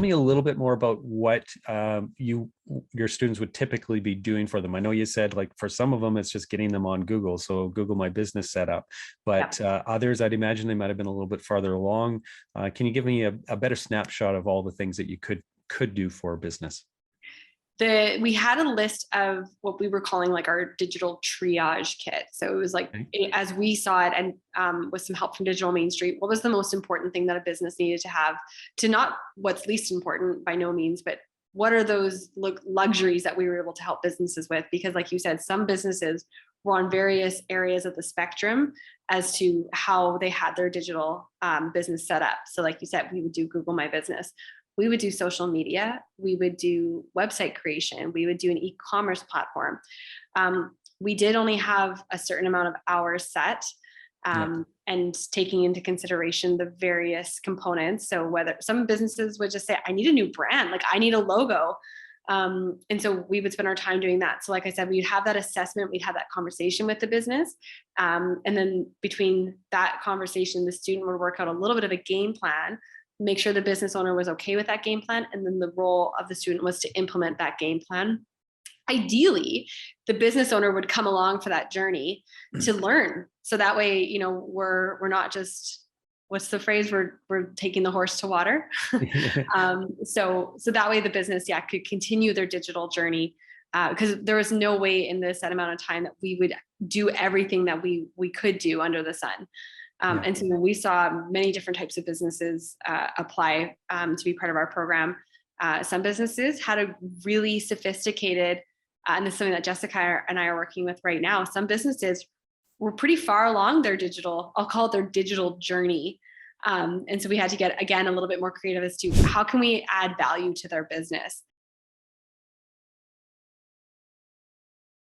me a little bit more about what your students would typically be doing for them? I know you said like for some of them, it's just getting them on Google. So Google My Business setup, but others, I'd imagine they might've been a little bit farther along. Can you give me a better snapshot of all the things that you could do for a business? We had a list of what we were calling like our digital triage kit. So it was like, as we saw it, and with some help from Digital Main Street, what was the most important thing that a business needed to have, to not what's least important by no means, but what are those luxuries that we were able to help businesses with? Because like you said, some businesses were on various areas of the spectrum as to how they had their digital business set up. So like you said, we would do Google My Business. We would do social media, we would do website creation, we would do an e-commerce platform. We did only have a certain amount of hours set, and taking into consideration the various components. So whether some businesses would just say, I need a new brand, like I need a logo. And so we would spend our time doing that. So like I said, we'd have that assessment, we'd have that conversation with the business. And then between that conversation, the student would work out a little bit of a game plan, make sure the business owner was okay with that game plan. And then the role of the student was to implement that game plan. Ideally, the business owner would come along for that journey to learn. So that way, you know, we're not just, what's the phrase? We're taking the horse to water. So that way the business, could continue their digital journey, because there was no way in this set amount of time that we would do everything that we could do under the sun. And so we saw many different types of businesses apply to be part of our program. Some businesses had a really sophisticated, and this is something that Jessica and I are working with right now. Some businesses were pretty far along their digital, I'll call it their digital journey. And so we had to get, again, a little bit more creative as to how can we add value to their business.